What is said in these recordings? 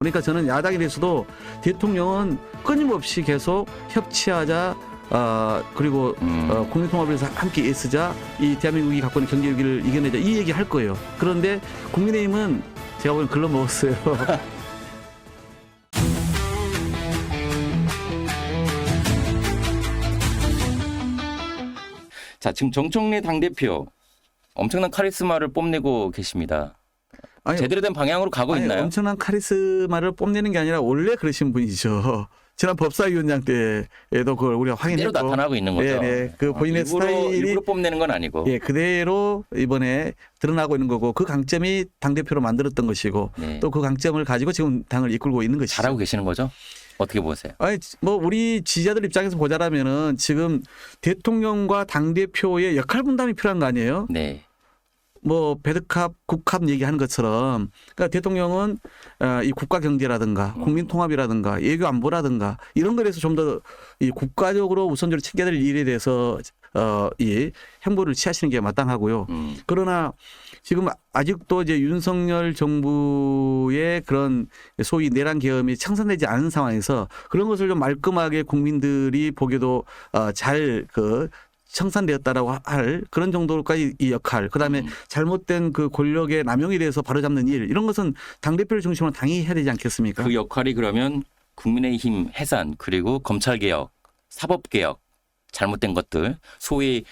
그러니까 저는 야당에 대해서도 대통령은 끊임없이 계속 협치하자, 그리고 국민통합을 위해서 함께 애쓰자, 이 대한민국이 갖고 있는 경제 위기를 이겨내자, 이 얘기 할 거예요. 그런데 국민의힘은 제가 보기엔 글러먹었어요. 자, 지금 정청래 당대표 엄청난 카리스마를 뽐내고 계십니다. 아니, 제대로 된 방향으로 가고 있나요? 엄청난 카리스마를 뽐내는 게 아니라 원래 그러신 분이죠. 지난 법사위원장 때에도 그걸 우리가 확인했고. 그대로 나타나고 있는 거죠. 네. 그 본인의 스타일이 일부러 뽐내는 건 아니고. 예, 그대로 이번에 드러나고 있는 거고, 그 강점이 당대표로 만들었던 것이고, 네. 또 그 강점을 가지고 지금 당을 이끌고 있는 것이죠. 잘하고 계시는 거죠? 어떻게 보세요? 아니, 뭐 우리 지지자들 입장에서 보자라면은 지금 대통령과 당대표의 역할 분담이 필요한 거 아니에요? 네. 뭐 배드캅, 국캅 얘기하는 것처럼, 그러니까 대통령은 이 국가 경제라든가 국민 통합이라든가 외교 안보라든가 이런 것에서 좀 더 이 국가적으로 우선적으로 챙겨야 될 일에 대해서 이 행보를 취하시는 게 마땅하고요. 그러나 지금 아직도 이제 윤석열 정부의 그런 소위 내란 계엄이 청산되지 않은 상황에서 그런 것을 좀 말끔하게 국민들이 보기에도 잘 청산되었다라고 할 그런 정도까지 이 역할, 그다음에 잘못된 그 권력의 남용에 대해서 바로잡는 일, 이런 것은 당대표를 중심으로 당연히 해야 되지 않겠습니까? 그 역할이 그러면 국민의힘 해산, 그리고 검찰개혁, 사법개혁, 잘못된 것들, 소위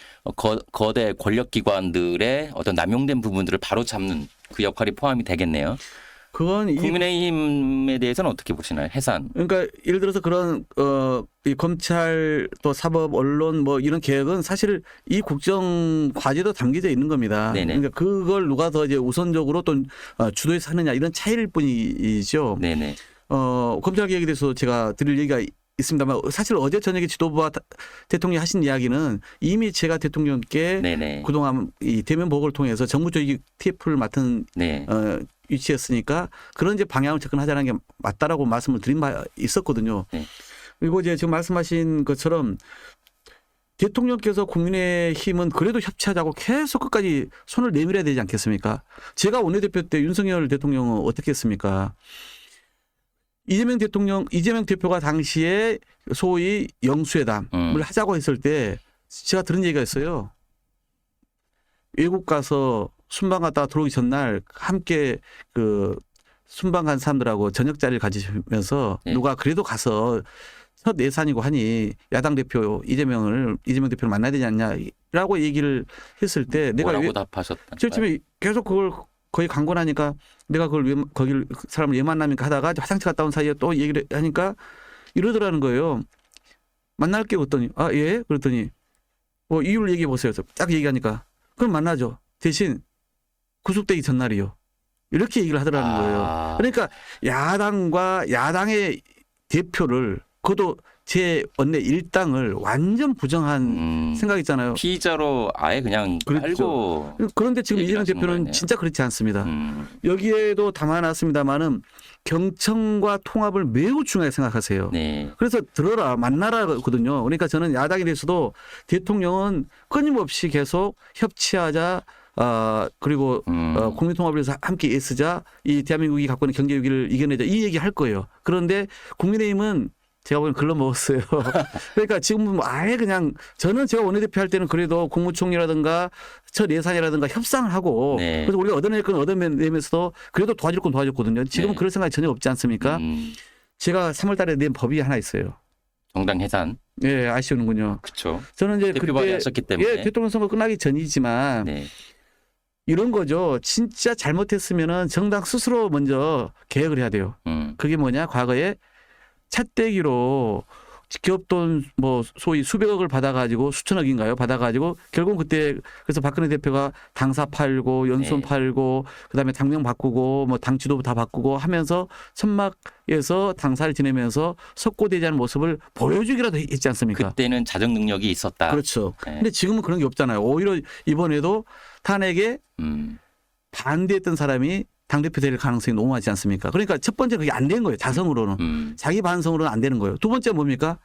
거대 권력기관들의 어떤 남용된 부분들을 바로잡는 그 역할이 포함이 되겠네요. 그건 국민의힘에 대해서는 어떻게 보시나요? 해산. 그러니까 예를 들어서 그런 이 검찰 또 사법 언론 뭐 이런 개혁은 사실 이 국정 과제도 담겨져 있는 겁니다. 네네. 그러니까 그걸 누가 더 이제 우선적으로 또 주도해서 하느냐, 이런 차이일 뿐이죠. 네네. 검찰 개혁에 대해서 제가 드릴 얘기가 있습니다만, 사실 어제 저녁에 지도부와 대통령이 하신 이야기는 이미 제가 대통령께 네네. 그동안 이 대면 보고를 통해서 정부 조직 TF를 맡은 네. 위치였으니까 그런 이제 방향을 접근하자는 게 맞다라고 말씀을 드린 바 있었거든요. 네. 그리고 이제 지금 말씀하신 것처럼 대통령께서 국민의힘은 그래도 협치하자고 계속 끝까지 손을 내밀어야 되지 않겠습니까? 제가 원내대표 때 윤석열 대통령은 어떻게 했습니까? 이재명 대표가 당시에 소위 영수회담을 하자고 했을 때 제가 들은 얘기가 있어요. 외국 가서 순방 갔다가 들어오기 전날 함께 순방 간 사람들하고 저녁 자리를 가지면서 네. 누가 그래도 가서 첫 예산이고 하니 야당 대표 이재명 대표를 만나야 되지 않냐라고 얘기를 했을 때 내가 뭐라고 답하셨다? 지금 계속 그걸 거의 강권하니까 내가 거길 그 사람을 왜 만납니까 하다가 화장실 갔다 온 사이에 또 얘기를 하니까 이러더라는 거예요. 만날게 그랬더니 예? 그랬더니 뭐 이유를 얘기해 보세요. 딱 얘기하니까 그럼 만나죠. 대신 구속되기 전날이요. 이렇게 얘기를 하더라는 거예요. 그러니까 야당과 야당의 대표를, 그것도 제 원내 일당을 완전 부정한 생각 있잖아요. 피의자로 아예 그냥 그렇죠. 깔고. 그런데 지금 얘기를 이재명 하시는 대표는 거네요. 진짜 그렇지 않습니다. 여기에도 담아놨습니다마는 경청과 통합을 매우 중요하게 생각하세요. 네. 그래서 들어라, 만나라거든요. 그러니까 저는 야당에 대해서도 대통령은 끊임없이 계속 협치하자, 그리고 국민 통합을 위해서 함께 애쓰자, 이 대한민국이 갖고 있는 경제 위기를 이겨내자, 이 얘기 할 거예요. 그런데 국민의힘은 제가 보기엔 글러먹었어요. 그러니까 지금 아예 그냥, 저는 제가 원내대표 할 때는 그래도 국무총리라든가 첫 예산이라든가 협상을 하고, 네. 그래서 우리가 얻어낼 건 얻어내면서도 그래도 도와줄 건 도와줬거든요. 지금은 네. 그럴 생각이 전혀 없지 않습니까? 제가 3월 달에 낸 법이 하나 있어요. 정당 해산. 예, 아시는군요. 그렇죠. 저는 이제 대표 발의하셨기 때문에. 예, 대통령 선거 끝나기 전이지만 네. 이런 거죠. 진짜 잘못했으면은 정당 스스로 먼저 개혁을 해야 돼요. 그게 뭐냐? 과거에 차떼기로 기업돈 뭐 소위 수백억을 받아가지고 수천억인가요? 받아가지고 결국 그때 그래서 박근혜 대표가 당사 팔고 연수원 네. 팔고 그다음에 당명 바꾸고 뭐 당 지도부 다 바꾸고 하면서 천막에서 당사를 지내면서 석고대자는 모습을 보여주기라도 했지 않습니까? 그때는 자정 능력이 있었다. 그렇죠. 네. 근데 지금은 그런 게 없잖아요. 오히려 이번에도 탄핵에 반대했던 사람이 당대표 될 가능성이 너무 많지 않습니까? 그러니까 첫 번째 그게 안 된 거예요. 자성으로는. 자기 반성으로는 안 되는 거예요. 두 번째 뭡니까?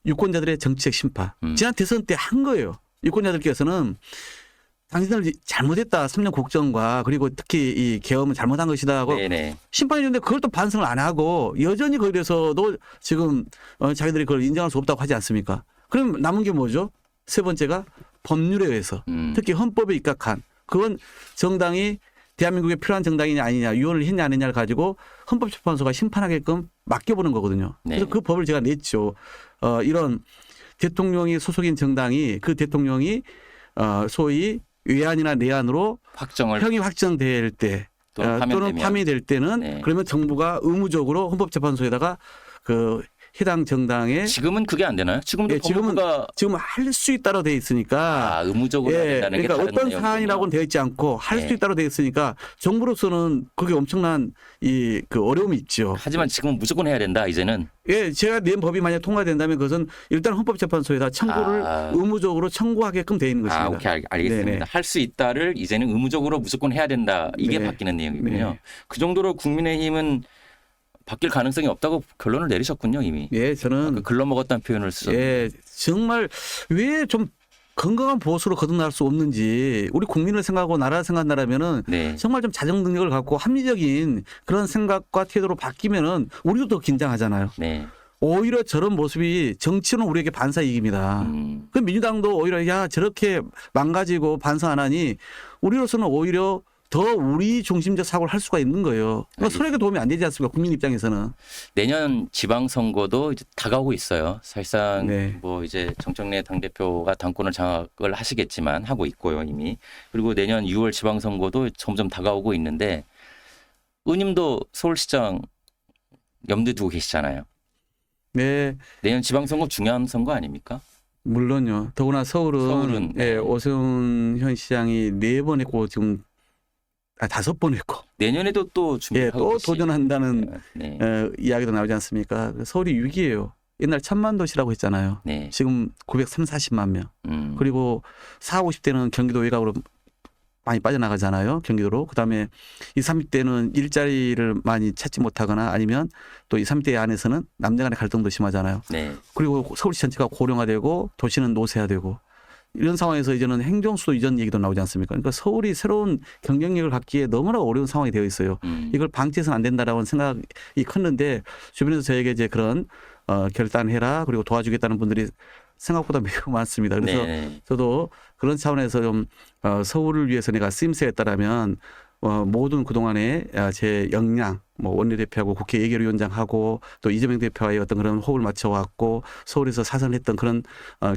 유권자들의 정치적 심판. 지난 대선 때 한 거예요. 유권자들께서는 당신들 잘못했다. 3년 국정과 그리고 특히 이 계엄은 잘못한 것이다 하고 네네. 심판이 줬는데 그걸 또 반성을 안 하고 여전히 거기에 대해서도 지금 자기들이 그걸 인정할 수 없다고 하지 않습니까? 그럼 남은 게 뭐죠? 세 번째가 법률에 의해서 특히 헌법에 입각한 그건 정당이 대한민국에 필요한 정당이냐 아니냐 유언을 했냐 안 했냐를 가지고 헌법재판소가 심판하게끔 맡겨보는 거거든요. 네. 그래서 그 법을 제가 냈죠. 이런 대통령이 소속인 정당이 그 대통령이 소위 외환이나 내환으로 형이 확정될 때 또는 파면될 때는 네. 그러면 정부가 의무적으로 헌법재판소에다가 그 해당 정당의 지금은 그게 안 되나요? 지금도 예, 법무부가 지금 할 수 있다로 되어 있으니까 의무적으로 해야 된다는 게 그러니까 다른 어떤 내용이군요. 사안이라고는 되어 있지 않고 할 수 네. 있다로 되어 있으니까 정부로서는 그게 엄청난 그 어려움이 있죠. 하지만 지금은 무조건 해야 된다 이제는. 예, 제가 낸 법이 만약 통과된다면 그것은 일단 헌법재판소에다 청구를 의무적으로 청구하게끔 되어 있는 것입니다. 오케이 알겠습니다. 할 수 있다를 이제는 의무적으로 무조건 해야 된다. 이게 네. 바뀌는 내용이군요. 네. 그 정도로 국민의힘은 바뀔 가능성이 없다고 결론을 내리셨군요 이미. 예, 저는 글러먹었다는 표현을 쓰셨는데. 예, 정말 왜 좀 건강한 보수로 거듭날 수 없는지 우리 국민을 생각하고 나라를 생각한다면은 네. 정말 좀 자정 능력을 갖고 합리적인 그런 생각과 태도로 바뀌면은 우리도 더 긴장하잖아요. 네. 오히려 저런 모습이 정치는 우리에게 반사이익입니다. 그 민주당도 오히려 야 저렇게 망가지고 반성 안 하니 우리로서는 오히려 더 우리 중심적 사고를 할 수가 있는 거예요. 그러니까 서로에게 도움이 안 되지 않습니까? 국민 입장에서는. 내년 지방선거도 이제 다가오고 있어요. 사실상 네. 뭐 이제 정청래 당대표가 당권을 장악을 하시겠지만 하고 있고요 이미. 그리고 내년 6월 지방선거도 점점 다가오고 있는데 의원님도 서울시장 염두에 두고 계시잖아요. 네, 내년 지방선거 중요한 선거 아닙니까? 물론요. 더구나 서울은 네. 예, 오세훈 시장이 4번 했고 지금 5번 했고 내년에도 또 예, 준비하고 또 계시- 도전한다는 네. 이야기도 나오지 않습니까? 서울이 6위예요. 옛날 1000만 도시라고 했잖아요. 네. 지금 940만 명. 그리고 40, 50대는 경기도 외곽으로 많이 빠져나가잖아요. 경기도로. 그다음에 20, 30대는 일자리를 많이 찾지 못하거나 아니면 또 20, 30대 안에서는 남녀 간의 갈등도 심하잖아요. 네. 그리고 서울시 전체가 고령화되고 도시는 노쇠화되고 이런 상황에서 이제는 행정수도 이전 얘기도 나오지 않습니까? 그러니까 서울이 새로운 경쟁력을 갖기에 너무나 어려운 상황이 되어 있어요. 이걸 방치해서는 안 된다라고 생각이 컸는데 주변에서 저에게 이제 그런 결단해라 그리고 도와주겠다는 분들이 생각보다 매우 많습니다. 그래서 네. 저도 그런 차원에서 좀 서울을 위해서 내가 쓰임새 했다라면 모든 그동안의 제 역량, 뭐 원내대표하고 국회 예결위원장하고 또 이재명 대표와의 어떤 그런 호흡을 맞춰왔고 서울에서 사선했던 그런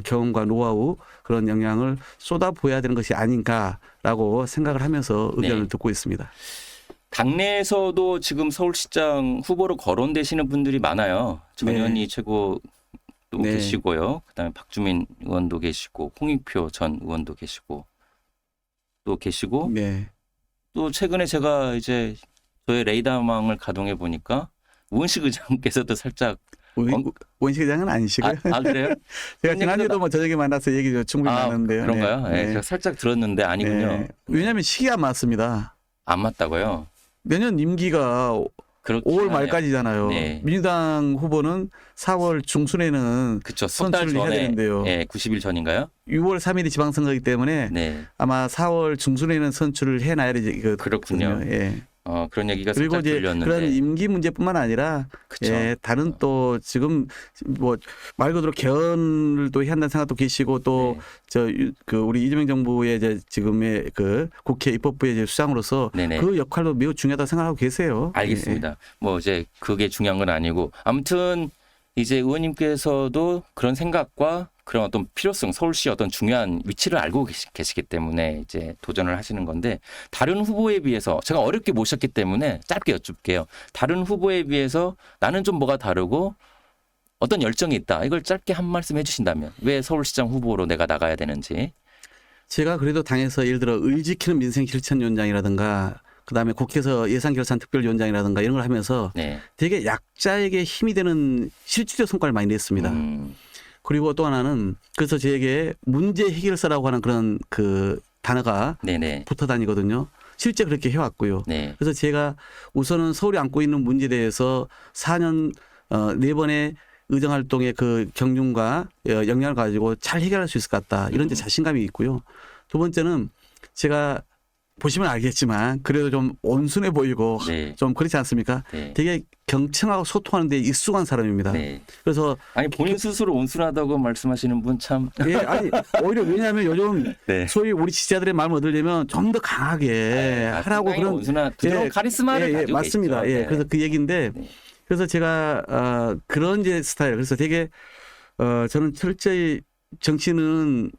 경험과 노하우 그런 역량을 쏟아부어야 되는 것이 아닌가라고 생각을 하면서 의견을 네. 듣고 있습니다. 당내에서도 지금 서울시장 후보로 거론되시는 분들이 많아요. 전현희 최고도 네. 계시고요. 그다음에 박주민 의원도 계시고 홍익표 전 의원도 계시고 또 계시고 네. 또 최근에 제가 이제 저의 레이더망을 가동해 보니까 우은식 의장께서도 살짝 원식 의장은 아니시고요. 그래요? 제가 지난주에도 뭐 저녁에 만나서 얘기 좀 충분히 나눴는데요. 그런가요? 네. 제가 살짝 들었는데 아니군요. 네. 왜냐하면 시기가 안 맞습니다. 안 맞다고요? 내년 임기가 그렇긴 5월 하네요. 말까지잖아요. 네. 민주당 후보는 4월 중순에는 그쵸. 석달 선출을 해야 전에 되는데요. 90일 전인가요? 6월 3일이 지방선거이기 때문에 네. 아마 4월 중순에는 선출을 해놔야 되지. 그렇군요. 예. 그런 얘기가 그리고 살짝 이제 들렸는데. 그런 임기 문제뿐만 아니라 그쵸. 예, 다른 또 지금 뭐 말 그대로 개헌을 또 해야 한다는 생각도 계시고 또 네. 그 우리 이재명 정부의 이제 지금의 그 국회 입법부의 이제 수장으로서 네네. 그 역할도 매우 중요하다고 생각하고 계세요. 알겠습니다. 뭐 이제 그게 중요한 건 아니고 아무튼 이제 의원님께서도 그런 생각과 그런 어떤 필요성, 서울시 어떤 중요한 위치를 알고 계시기 때문에 이제 도전을 하시는 건데 다른 후보에 비해서 제가 어렵게 모셨기 때문에 짧게 여쭙게요. 다른 후보에 비해서 나는 좀 뭐가 다르고 어떤 열정이 있다. 이걸 짧게 한 말씀 해주신다면 왜 서울시장 후보로 내가 나가야 되는지. 제가 그래도 당에서 예를 들어 을 지키는 민생 실천위원장이라든가 그다음에 국회에서 예산결산특별위원장이라든가 이런 걸 하면서 네. 되게 약자에게 힘이 되는 실질적 성과를 많이 냈습니다. 그리고 또 하나는 그래서 저에게 문제 해결사라고 하는 그런 그 단어가 네네. 붙어 다니거든요. 실제 그렇게 해왔고요. 네. 그래서 제가 우선은 서울이 안고 있는 문제에 대해서 4년 4번의 의정활동의 그 경륜과 역량을 가지고 잘 해결할 수 있을 것 같다. 이런 데 자신감이 있고요. 두 번째는 제가 보시면 알겠지만 그래도 좀 온순해 보이고 네. 좀 그렇지 않습니까? 네. 되게 경청하고 소통하는 데 익숙한 사람입니다. 네. 그래서 아니 본인 스스로 온순하다고 말씀하시는 분 참. 예, 아니 오히려 왜냐하면 요즘 네. 소위 우리 지지자들의 마음을 얻으려면 좀 더 강하게 하라고 그런 온순한 부드러운 예, 카리스마를 가지고 맞습니다. 계시죠. 예, 네. 그래서 그 얘기인데 네. 그래서 제가 그런 이제 스타일 그래서 되게 저는 철저히 정치는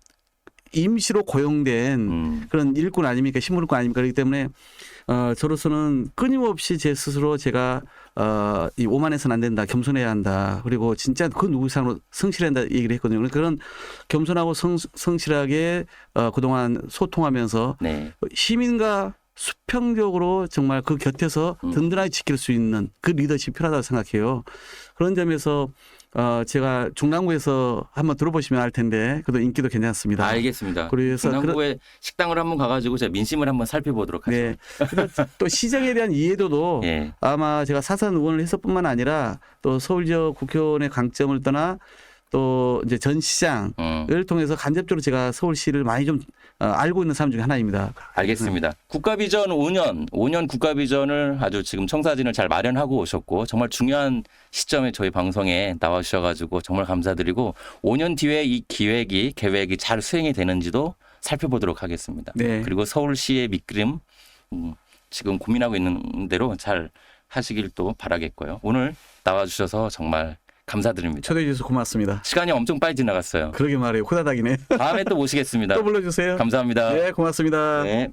임시로 고용된 그런 일꾼 아닙니까? 신문일꾼 아닙니까? 그렇기 때문에 저로서는 끊임없이 제 스스로 제가 이 오만해서는 안 된다. 겸손해야 한다. 그리고 진짜 그 누구 이상으로 성실해야 한다 얘기를 했거든요. 그런 겸손하고 성실하게 그동안 소통하면서 네. 시민과 수평적으로 정말 그 곁에서 든든하게 지킬 수 있는 그 리더십이 필요하다고 생각해요. 그런 점에서 제가 중랑구에서 한번 들어보시면 알 텐데 그래도 인기도 괜찮습니다. 알겠습니다. 그래서 중랑구에 식당을 한번 가가지고 제가 민심을 한번 살펴보도록 하죠. 네. 그래서 또 시정에 대한 이해도도 예. 아마 제가 사선 의원을 했을뿐만 아니라 또 서울 지역 국회의원의 강점을 떠나 또 이제 전 시장을 통해서 간접적으로 제가 서울시를 많이 좀 알고 있는 사람 중에 하나입니다. 알겠습니다. 국가비전 5년 국가비전을 아주 지금 청사진을 잘 마련하고 오셨고 정말 중요한 시점에 저희 방송에 나와주셔가지고 정말 감사드리고 5년 뒤에 이 계획이 잘 수행이 되는지도 살펴보도록 하겠습니다. 네. 그리고 서울시의 밑그림 지금 고민하고 있는 대로 잘 하시길 또 바라겠고요. 오늘 나와주셔서 정말 감사드립니다. 초대해 주셔서 고맙습니다. 시간이 엄청 빨리 지나갔어요. 그러게 말이에요. 후다닥이네. 다음에 또 모시겠습니다. 또 불러주세요. 감사합니다. 네, 고맙습니다. 네.